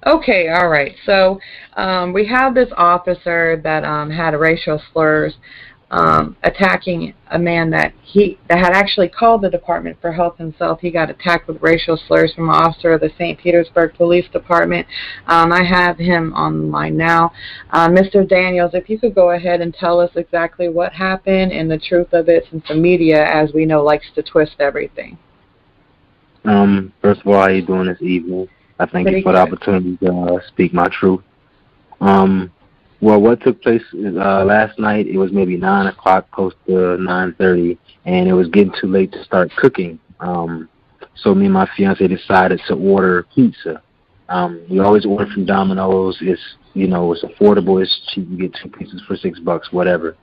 Okay, all right. So we have this officer that had racial slurs attacking a man that had actually called the department for help himself. He got attacked with racial slurs from an officer of the St. Petersburg Police Department. I have him online now. Mr. Daniels, if you could go ahead and tell us exactly what happened and the truth of it, since the media, as we know, likes to twist everything. First of all, how you doing this evening? I thank you Pretty for the good. opportunity to speak my truth. Um, well, what took place last night? It was maybe 9 o'clock, close to 9:30, and it was getting too late to start cooking. So me and my fiance decided to order pizza. We always order from Domino's. It's affordable. It's cheap. You get two pizzas for $6, whatever.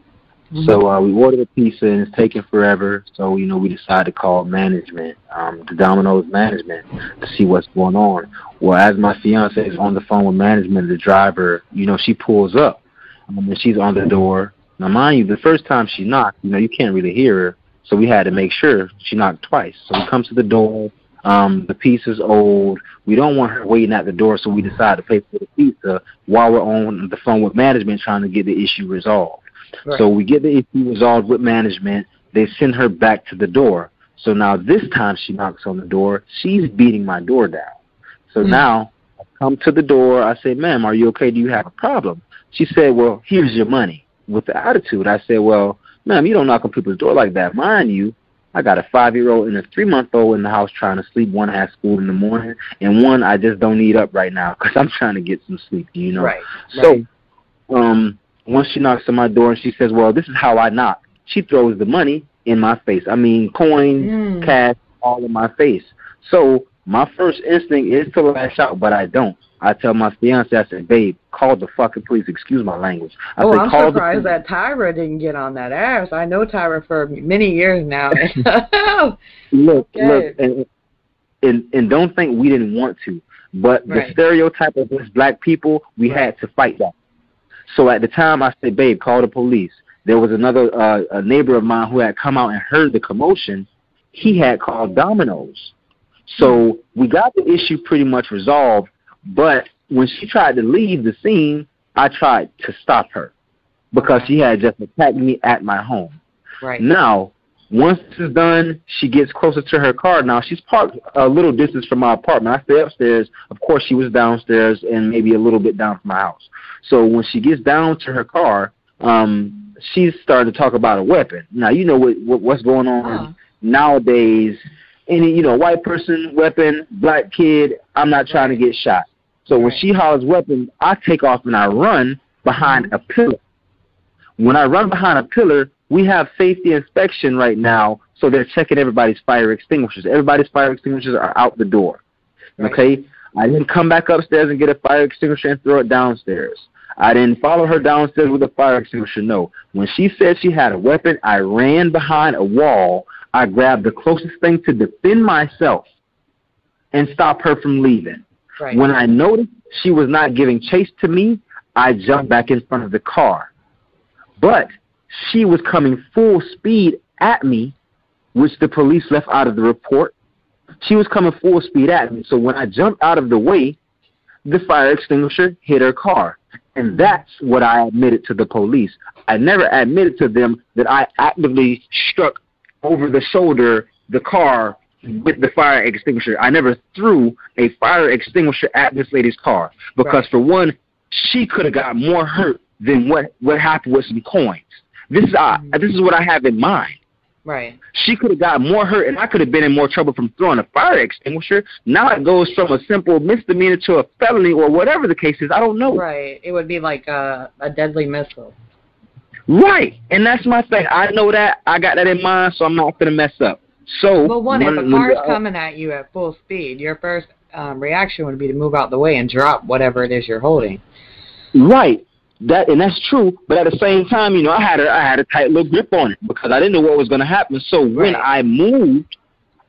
Hmm. So we ordered a pizza and it's taking forever. So we decided to call management, the Domino's management, to see what's going on. Well, as my fiance is on the phone with management, the driver, she pulls up, and she's on the door. Now, mind you, the first time she knocked, you can't really hear her. So we had to make sure she knocked twice. So we come to the door. The pizza's old. We don't want her waiting at the door, so we decide to pay for the pizza while we're on the phone with management trying to get the issue resolved. So Right. we get the issue resolved with management. They send her back to the door. So now this time she knocks on the door. She's beating my door down. So now I come to the door. I say, ma'am, are you okay? Do you have a problem? She said, well, here's your money, with the attitude. I said, well, ma'am, you don't knock on people's door like that. Mind you, I got a 5-year-old and a 3-month-old in the house trying to sleep. One has school in the morning, and one I just don't need up right now because I'm trying to get some sleep. Right. Right. So once she knocks on my door and she says, well, this is how I knock. She throws the money in my face. I mean, coins, Mm. cash, all in my face. So my first instinct is to lash out, but I don't. I tell my fiance, I said, babe, call the fucking police. Excuse my language. I Oh, said, I'm call the surprised police. that Tyra didn't get on that ass. I know Tyra for many years now. Look, Okay. and don't think we didn't want to, but the Right. stereotype of us black people, we Right. had to fight that. So at the time, I said, babe, call the police. There was another a neighbor of mine who had come out and heard the commotion. He had called Domino's. So we got the issue pretty much resolved, but when she tried to leave the scene, I tried to stop her because Okay. she had just attacked me at my home. Right. Now, once this is done, she gets closer to her car. Now, she's parked a little distance from my apartment. I stay upstairs. Of course, she was downstairs and maybe a little bit down from my house. So when she gets down to her car, she's starting to talk about a weapon. Now, you know what's going Huh. on nowadays. Any, white person, weapon, black kid, I'm not trying to Right. get shot. So when Right. she hollers weapon, I take off and I run behind Mhm. a pillar. When I run behind a pillar, we have safety inspection right now, so they're checking everybody's fire extinguishers. Everybody's fire extinguishers are out the door. Right. Okay? I didn't come back upstairs and get a fire extinguisher and throw it downstairs. I didn't follow her downstairs with a fire extinguisher. No. When she said she had a weapon, I ran behind a wall. I grabbed the closest thing to defend myself and stop her from leaving. Right. When I noticed she was not giving chase to me, I jumped back in front of the car. But she was coming full speed at me, which the police left out of the report. She was coming full speed at me. So when I jumped out of the way, the fire extinguisher hit her car. And that's what I admitted to the police. I never admitted to them that I actively struck over the shoulder the car with the fire extinguisher. I never threw a fire extinguisher at this lady's car because, Right. for one, she could have got more hurt than what happened with some coins. This is what I have in mind. Right. She could have got more hurt, and I could have been in more trouble from throwing a fire extinguisher. Now it goes from a simple misdemeanor to a felony or whatever the case is. I don't know. Right. It would be like a deadly missile. Right, and that's my thing. I know that. I got that in mind, so I'm not going to mess up. So, Well, if a when car's coming at you at full speed, your first reaction would be to move out the way and drop whatever it is you're holding. right, that's true. But at the same time, I had a tight little grip on it because I didn't know what was going to happen. So when Right. I moved,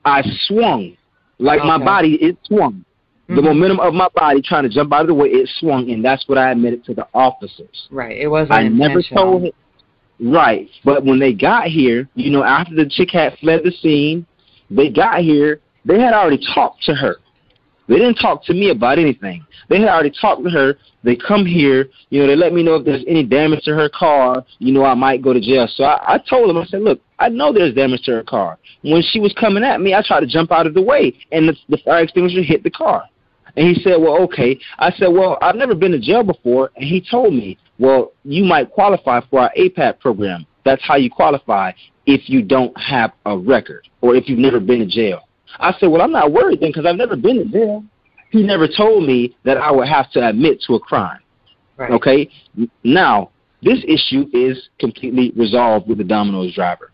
I swung like my Okay. body. It swung. The Mhm. momentum of my body trying to jump out of the way, it swung, and that's what I admitted to the officers. Right. It wasn't I never intentional. told him. Right, but when they got here, after the chick had fled the scene, they got here. They had already talked to her. They didn't talk to me about anything. They had already talked to her. They come here, they let me know if there's any damage to her car, I might go to jail. So I told them, I said, look, I know there's damage to her car. When she was coming at me, I tried to jump out of the way, and the fire extinguisher hit the car. And he said, well, okay. I said, well, I've never been to jail before. And he told me, well, you might qualify for our APAT program. That's how you qualify if you don't have a record or if you've never been to jail. I said, well, I'm not worried then because I've never been to jail. He never told me that I would have to admit to a crime. Right. Okay? Now, this issue is completely resolved with the Domino's driver.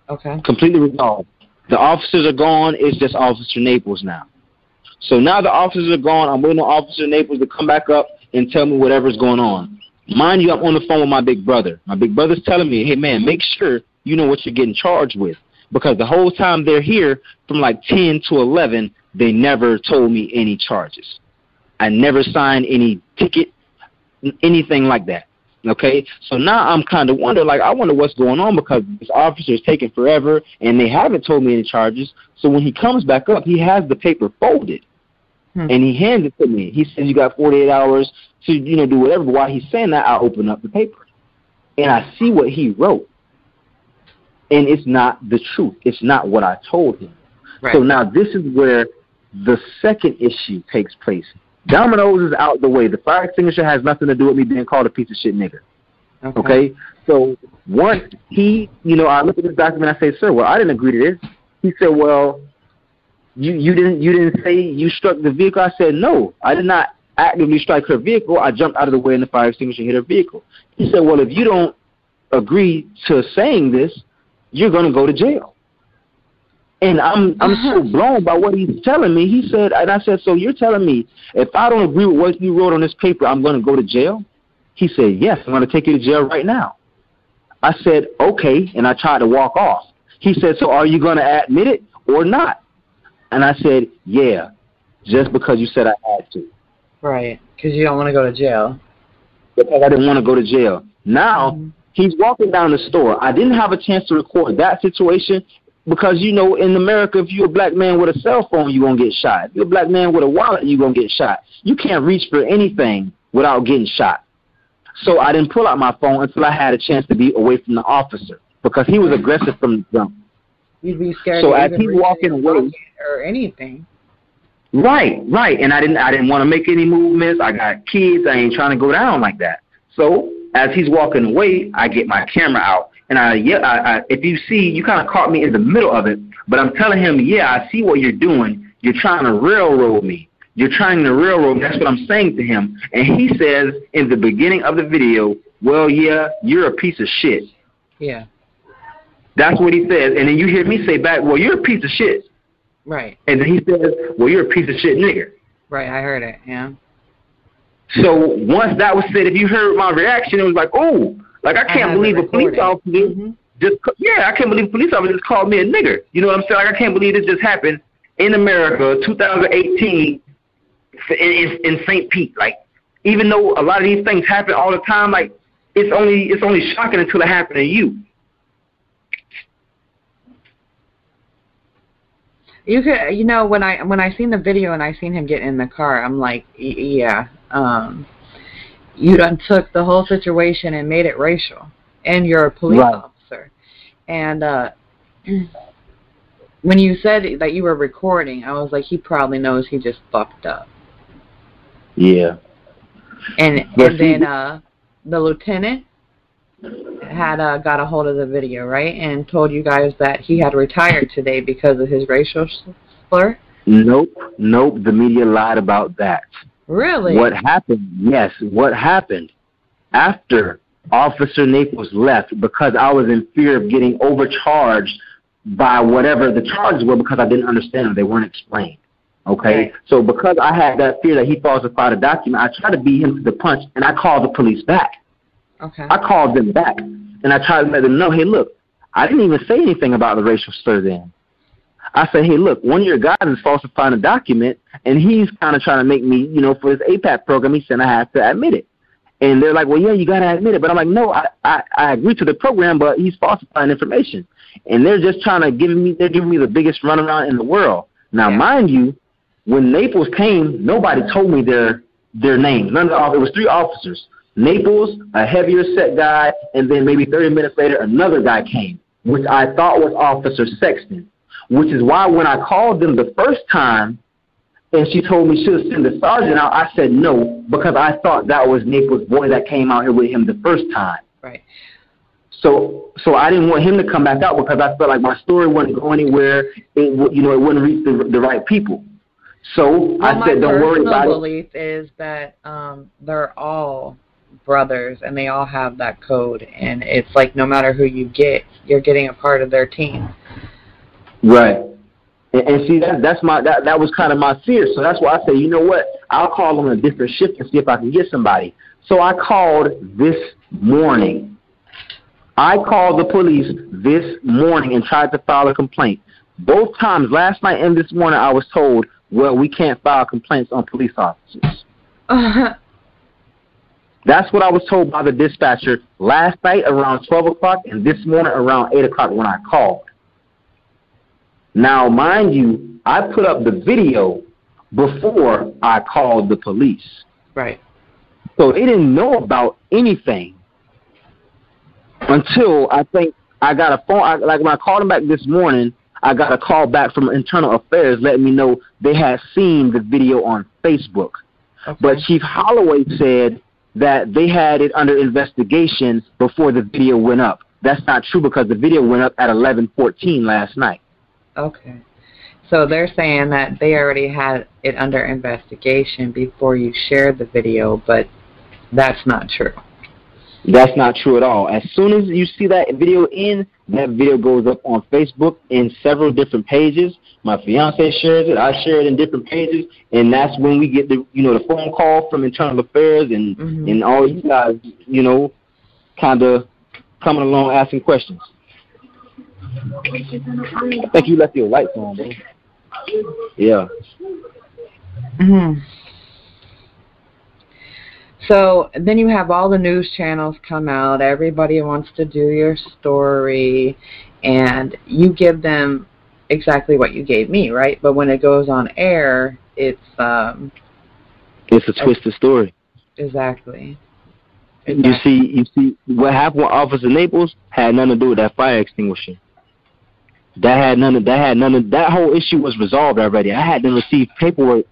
Okay. Completely resolved. The officers are gone. It's just Officer Naples now. So now the officers are gone. I'm waiting on Officer Naples to come back up and tell me whatever's going on. Mind you, I'm on the phone with my big brother. My big brother's telling me, hey, man, make sure you know what you're getting charged with. Because the whole time they're here, from like 10 to 11, they never told me any charges. I never signed any ticket, anything like that. Okay? So now I'm kind of wondering, I wonder what's going on because this officer is taking forever and they haven't told me any charges. So when he comes back up, he has the paper folded. And he hands it to me. He says, you got 48 hours to, do whatever. But while he's saying that, I open up the paper. And I see what he wrote. And it's not the truth. It's not what I told him. Right. So now this is where the second issue takes place. Domino's is out the way. The fire extinguisher has nothing to do with me being called a piece of shit nigger. Okay? So once he, I look at this document, I say, sir, well, I didn't agree to this. He said, well, you didn't say you struck the vehicle. I said, no, I did not actively strike her vehicle. I jumped out of the way and the fire extinguisher hit her vehicle. He said, well, if you don't agree to saying this, you're going to go to jail. And I'm so blown by what he's telling me. He said, and I said, so you're telling me if I don't agree with what you wrote on this paper, I'm going to go to jail? He said, yes, I'm going to take you to jail right now. I said, okay, and I tried to walk off. He said, so are you going to admit it or not? And I said, yeah, just because you said I had to. Right, because you don't want to go to jail. Because I didn't want to go to jail. Now, he's walking down the store. I didn't have a chance to record that situation because, in America, if you're a black man with a cell phone, you're going to get shot. If you're a black man with a wallet, you're going to get shot. You can't reach for anything without getting shot. So I didn't pull out my phone until I had a chance to be away from the officer because he was aggressive from the jump. You'd be scared so to as even he's walking away or anything. Right. And I didn't want to make any movements. I got kids. I ain't trying to go down like that. So as he's walking away, I get my camera out and if you see, you kind of caught me in the middle of it, but I'm telling him, yeah, I see what you're doing. You're trying to railroad me. You're trying to railroad me. That's what I'm saying to him. And he says in the beginning of the video, well, yeah, you're a piece of shit. Yeah. That's what he says. And then you hear me say back, well, you're a piece of shit. Right. And then he says, well, you're a piece of shit nigger. Right, I heard it, yeah. So once that was said, if you heard my reaction, it was like, oh, I can't believe a police officer I can't believe a police officer just called me a nigger. You know what I'm saying? I can't believe this just happened in America, 2018, in St. Pete. Even though a lot of these things happen all the time, it's only shocking until it happened to you. You could, when I seen the video and I seen him get in the car, I'm like, yeah, you done took the whole situation and made it racial, and you're a police officer. And when you said that you were recording, I was like, he probably knows he just fucked up. Yeah. And then the lieutenant had got a hold of the video, right, and told you guys that he had retired today because of his racial slur? Nope. The media lied about that. Really? What happened? Yes. What happened after Officer Naples left because I was in fear of getting overcharged by whatever the charges were because I didn't understand them. They weren't explained. Okay? Right. So because I had that fear that he falsified a document, I tried to beat him to the punch, and I called the police back. Okay. I called them back, and I tried to let them know, hey, look, I didn't even say anything about the racial slur then. I said, hey, look, one of your guys is falsifying a document, and he's kind of trying to make me, for his APAT program, he said I have to admit it. And they're like, well, yeah, you got to admit it. But I'm like, no, I agree to the program, but he's falsifying information. And they're just trying to they're giving me the biggest runaround in the world. Now, mind you, When Naples came, nobody told me their names. None of the, it was 3 officers. Naples, a heavier set guy, and then maybe 30 minutes later, another guy came, which I thought was Officer Sexton, which is why when I called them the first time and she told me she would send the sergeant out, I said no, because I thought that was Naples' boy that came out here with him the first time. Right. So I didn't want him to come back out because I felt like my story wouldn't go anywhere. It wouldn't reach the right people. So I said, don't worry about it. My belief is that they're all brothers and they all have that code, and it's like no matter who you get, you're getting a part of their team. Right. And see, that was kind of my fear. So that's why I say, you know what? I'll call on a different shift and see if I can get somebody. So I called this morning. I called the police this morning and tried to file a complaint. Both times, last night and this morning, I was told, well, we can't file complaints on police officers. That's what I was told by the dispatcher last night around 12 o'clock and this morning around 8 o'clock when I called. Now, mind you, I put up the video before I called the police. Right. So they didn't know about anything until I think I got a phone. Like when I called them back this morning, I got a call back from Internal Affairs letting me know they had seen the video on Facebook. Okay. But Chief Holloway said that they had it under investigation before the video went up. That's not true because the video went up at 11:14 last night. Okay. So they're saying that they already had it under investigation before you shared the video, but that's not true. That's not true at all. As soon as you see that video that video goes up on Facebook in several different pages. My fiance shares it. I share it in different pages, and that's when we get the phone call from Internal Affairs and all you guys, kind of coming along asking questions. I think you left your lights on, bro. Yeah. Mm-hmm. So then you have all the news channels come out. Everybody wants to do your story, and you give them exactly what you gave me, right? But when it goes on air, it's a twisted story. Exactly. You see, what happened with Officer Naples had nothing to do with that fire extinguisher. That whole issue was resolved already. I had them receive paperwork.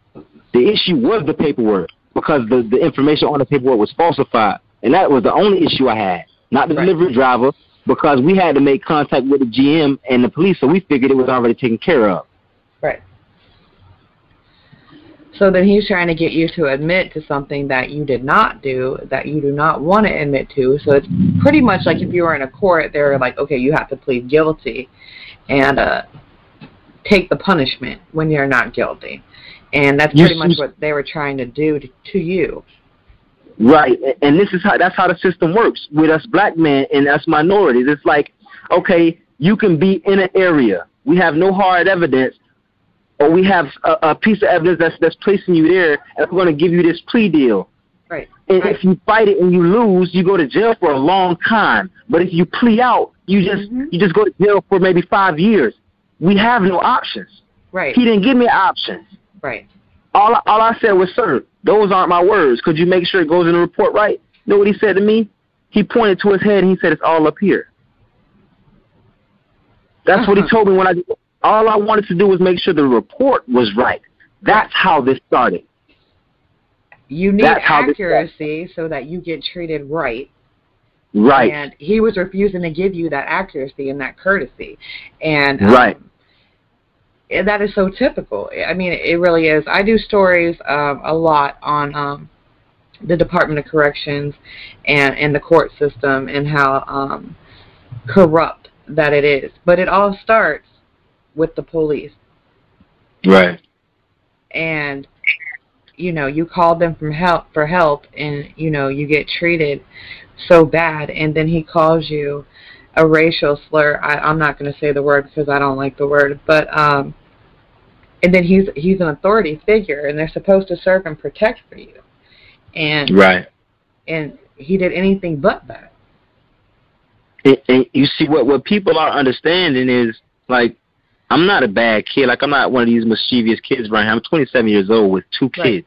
The issue was the paperwork because the information on the paperwork was falsified. And that was the only issue I had, not the delivery driver, because we had to make contact with the GM and the police, so we figured it was already taken care of. Right. So then he's trying to get you to admit to something that you did not do, that you do not want to admit to. So it's pretty much like if you were in a court, they're like, okay, you have to plead guilty and take the punishment when you're not guilty. And that's pretty much what they were trying to do to you. Right, and that's how the system works with us black men and us minorities. It's like, okay, you can be in an area. We have no hard evidence, or we have a piece of evidence that's placing you there, and we're going to give you this plea deal. Right. And if you fight it and you lose, you go to jail for a long time. But if you plea out, you just go to jail for maybe 5 years. We have no options. Right. He didn't give me options. Right. All I said was, sir, those aren't my words. Could you make sure it goes in the report right? You know what he said to me? He pointed to his head and he said, it's all up here. That's what he told me all I wanted to do was make sure the report was right. That's how this started. You need accuracy so that you get treated right. Right. And he was refusing to give you that accuracy and that courtesy. And right. And that is so typical. I mean, it really is. I do stories a lot on the Department of Corrections and the court system and how corrupt that it is. But it all starts with the police. Right. And, you call them for help and, you get treated so bad. And then he calls you a racial slur. I'm not going to say the word because I don't like the word. But and then he's an authority figure, and they're supposed to serve and protect for you. And right. And he did anything but that. And you see what people are understanding is like I'm not a bad kid. Like, I'm not one of these mischievous kids around here. I'm 27 years old with 2 kids. Right.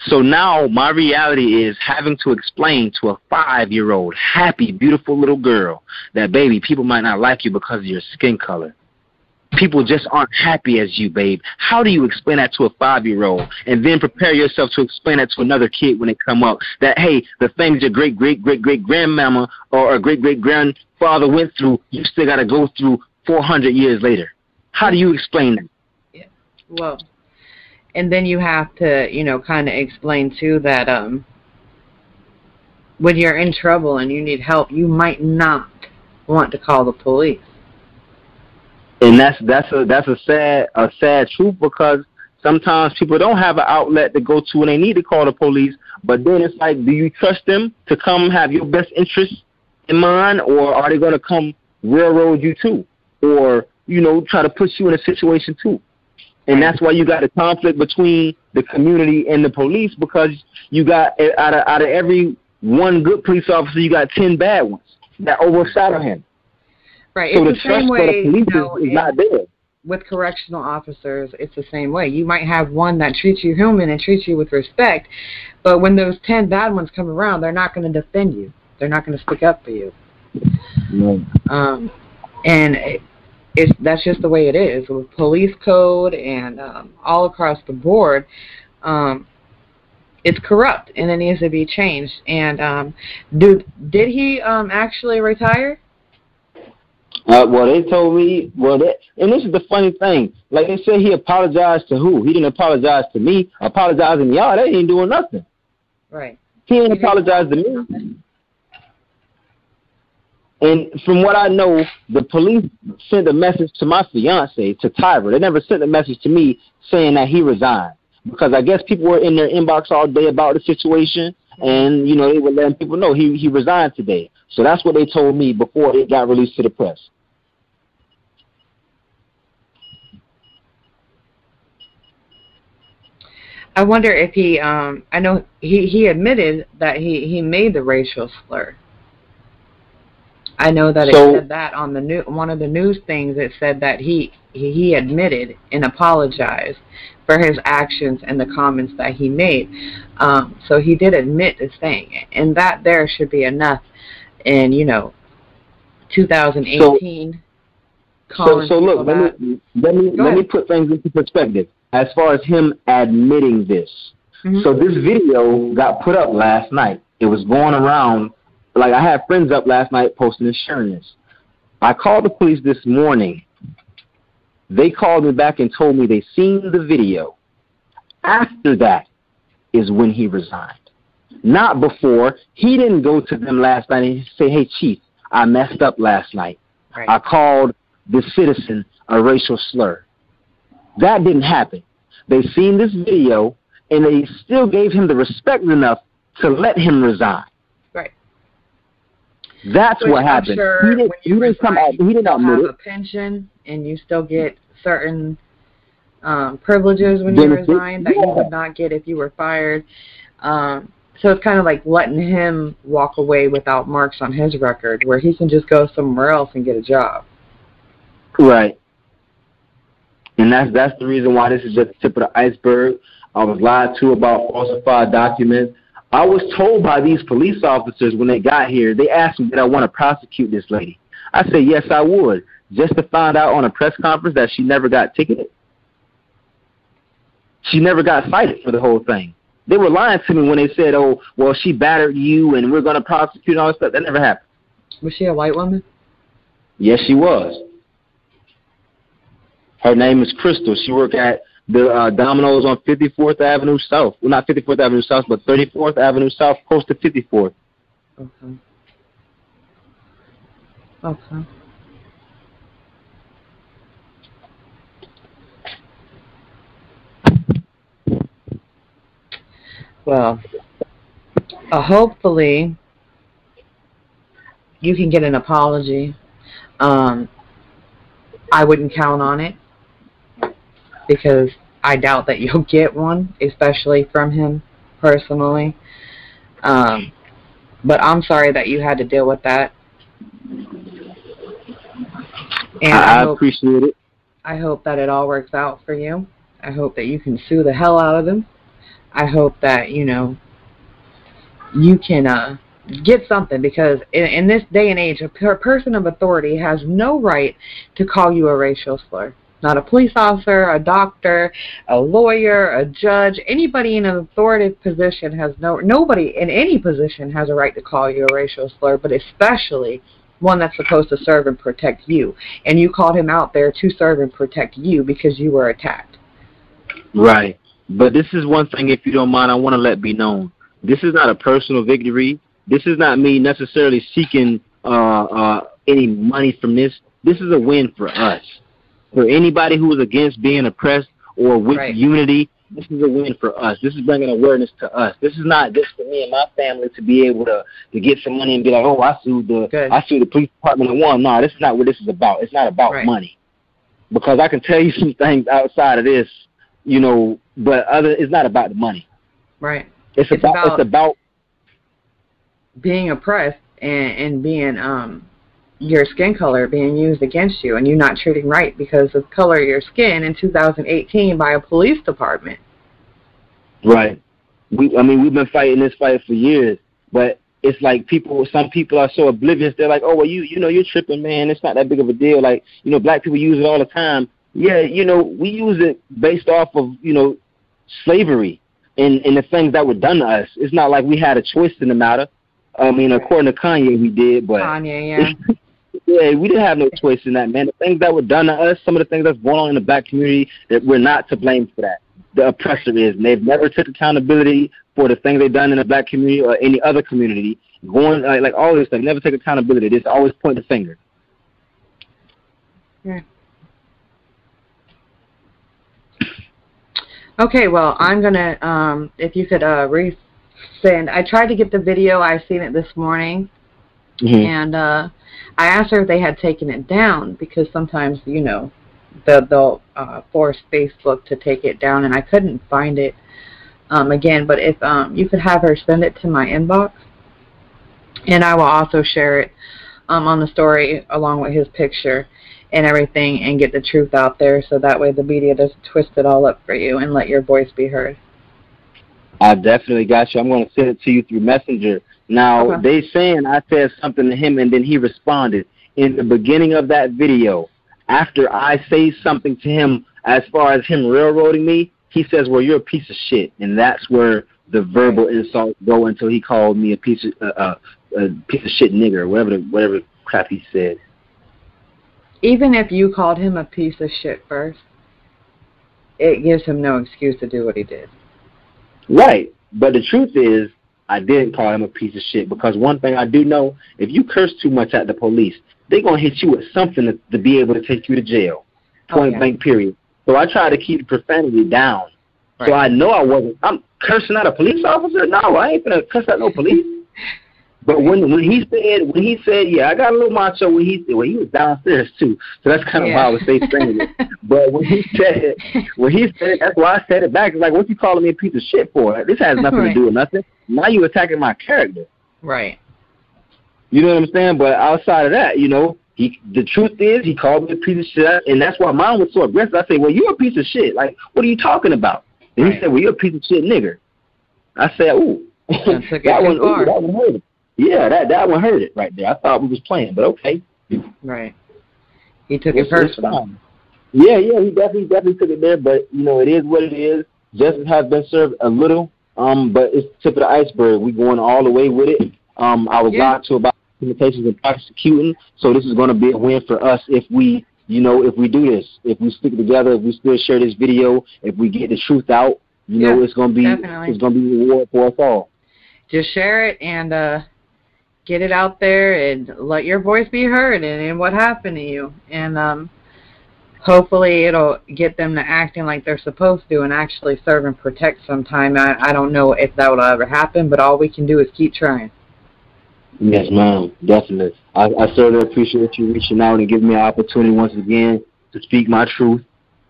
So now my reality is having to explain to a 5-year-old, happy, beautiful little girl that, baby, people might not like you because of your skin color. People just aren't happy as you, babe. How do you explain that to a 5-year-old and then prepare yourself to explain that to another kid when they come up? That, hey, the things your great-great-great-great-grandmama or a great-great-grandfather went through, you still got to go through 400 years later. How do you explain that? Yeah. Well, and then you have to, kind of explain, too, that when you're in trouble and you need help, you might not want to call the police. And that's a sad truth, because sometimes people don't have an outlet to go to when they need to call the police. But then it's like, do you trust them to come have your best interest in mind, or are they going to come railroad you too, or try to put you in a situation too? And that's why you got a conflict between the community and the police, because you got out of every one good police officer, you got 10 bad ones that overshadow him. Right. So it's the same way, is not there. With correctional officers, it's the same way. You might have one that treats you human and treats you with respect, but when those 10 bad ones come around, they're not going to defend you. They're not going to stick up for you. No. And that's just the way it is with police code and all across the board. It's corrupt and it needs to be changed. And did he actually retire? Well, they told me, and this is the funny thing. Like, they said he apologized to who? He didn't apologize to me. Apologizing to y'all, they ain't doing nothing. Right. He didn't apologize to me. And from what I know, the police sent a message to my fiance, to Tyra. They never sent a message to me saying that he resigned, because I guess people were in their inbox all day about the situation, and, they were letting people know he resigned today. So that's what they told me before it got released to the press. I wonder if he, I know he admitted that he made the racial slur. I know that it said that on the one of the news things. It said that he admitted and apologized for his actions and the comments that he made. So he did admit this thing, and that there should be enough. In 2018. So look, let me put things into perspective as far as him admitting this. Mm-hmm. So this video got put up last night. It was going around. Like, I had friends up last night posting and sharing this. I called the police this morning. They called me back and told me they seen the video. After that is when he resigned. Not before. He didn't go to them last night and say, hey, Chief, I messed up last night. Right. I called the citizen a racial slur. That didn't happen. They seen this video, and they still gave him the respect enough to let him resign. Right. That's what happened. Sure he didn't have a pension, and you still get certain privileges when you resign that you would not get if you were fired. So it's kind of like letting him walk away without marks on his record, where he can just go somewhere else and get a job. Right. And that's the reason why this is just the tip of the iceberg. I was lied to about falsified documents. I was told by these police officers when they got here, they asked me, did I want to prosecute this lady? I said, yes, I would, just to find out on a press conference that she never got ticketed. She never got cited for the whole thing. They were lying to me when they said, oh, well, she battered you and we're going to prosecute and all that stuff. That never happened. Was she a white woman? Yes, she was. Her name is Crystal. She worked at the Domino's on 54th Avenue South. Well, not 54th Avenue South, but 34th Avenue South, close to 54th. Okay. Well, hopefully you can get an apology. I wouldn't count on it because I doubt that you'll get one, especially from him personally. But I'm sorry that you had to deal with that. And I appreciate it. I hope that it all works out for you. I hope that you can sue the hell out of them. I hope that, you can get something, because in this day and age, a person of authority has no right to call you a racial slur. Not a police officer, a doctor, a lawyer, a judge. Anybody in an authoritative position has nobody in any position has a right to call you a racial slur, but especially one that's supposed to serve and protect you. And you called him out there to serve and protect you because you were attacked. Right. But this is one thing, if you don't mind, I want to let be known. This is not a personal victory. This is not me necessarily seeking any money from this. This is a win for us. For anybody who is against being oppressed or with unity, this is a win for us. This is bringing awareness to us. This is not just for me and my family to be able to get some money and be like, oh, I sued the police department and won. No, this is not what this is about. It's not about money. Because I can tell you some things outside of this, but it's not about the money. Right. It's about being oppressed and being your skin color being used against you, and you not treating right because of color of your skin in 2018 by a police department. Right. We've been fighting this fight for years, but it's like some people are so oblivious. They're like, oh, well, you're tripping, man. It's not that big of a deal. Like, black people use it all the time. Yeah, we use it based off of, slavery and the things that were done to us. It's not like we had a choice in the matter. According to Kanye, we did, but Kanye, yeah. Yeah, we didn't have no choice in that, man. The things that were done to us, some of the things that's going on in the black community, that we're not to blame for that. The oppressor is, and they've never took accountability for the things they've done in the black community or any other community. Going like all this stuff, never take accountability. They always point the finger. Yeah. Okay, well, I'm gonna if you could resend. I tried to get the video. I seen it this morning, and I asked her if they had taken it down, because sometimes, they'll force Facebook to take it down, and I couldn't find it again. But if you could have her send it to my inbox, and I will also share it on the story along with his picture and everything, and get the truth out there, so that way the media doesn't twist it all up for you, and let your voice be heard. I definitely got you. I'm going to send it to you through Messenger. Now, they saying I said something to him, and then he responded. In the beginning of that video, after I say something to him as far as him railroading me, he says, well, you're a piece of shit. And that's where the verbal insults go until he called me a piece of shit nigger, or whatever crap he said. Even if you called him a piece of shit first, it gives him no excuse to do what he did. Right. But the truth is, I didn't call him a piece of shit, because one thing I do know, if you curse too much at the police, they're going to hit you with something to be able to take you to jail. Point blank, period. So I try to keep the profanity down. Right. So I know I'm cursing at a police officer? No, I ain't going to cuss at no police. But when he said, yeah, I got a little macho when he was downstairs too. So that's kind of why I was saying it. But when he said it, that's why I said it back. It's like, what you calling me a piece of shit for? This has nothing to do with nothing. Now you attacking my character. Right. You know what I'm saying? But outside of that, the truth is he called me a piece of shit, and that's why mine was so aggressive. I said, well, you're a piece of shit. Like, what are you talking about? And he said, well, you're a piece of shit nigger. I said, ooh. that one hurt it. Yeah, that one hurt it right there. I thought we was playing, but okay. Right. He took it personal. Yeah, he definitely took it there, but, it is what it is. Justice has been served a little, but it's the tip of the iceberg. We going all the way with it. I was lied to about limitations and prosecuting, so this is going to be a win for us if we do this. If we stick together, if we still share this video, if we get the truth out, it's going to be a reward for us all. Just share it and get it out there and let your voice be heard and what happened to you. And hopefully it'll get them to acting like they're supposed to and actually serve and protect sometime. I don't know if that will ever happen, but all we can do is keep trying. Yes, ma'am. Definitely. I certainly appreciate you reaching out and giving me an opportunity once again to speak my truth.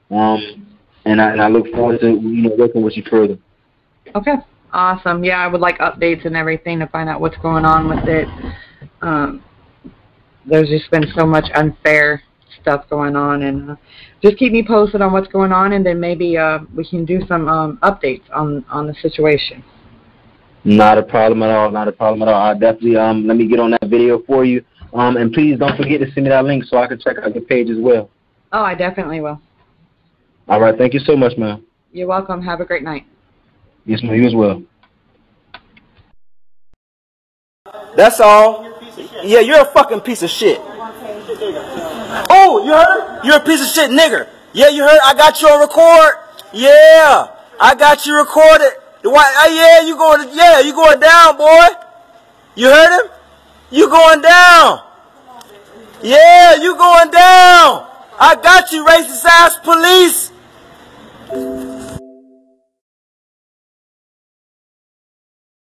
And I look forward to working with you further. Okay. Awesome. Yeah, I would like updates and everything to find out what's going on with it. There's just been so much unfair stuff going on, and just keep me posted on what's going on, and then maybe we can do some updates on the situation. Not a problem at all. Not a problem at all. I'll definitely let me get on that video for you. And please don't forget to send me that link so I can check out your page as well. Oh, I definitely will. All right. Thank you so much, man. You're welcome. Have a great night. Yes, ma'am. You as well. That's all. Yeah, you're a fucking piece of shit. Oh, you heard? You're a piece of shit nigger. Yeah, you heard? I got you on record. Yeah, I got you recorded. Yeah, you going down, boy. You heard him? You going down. Yeah, you going down. I got you, racist ass police.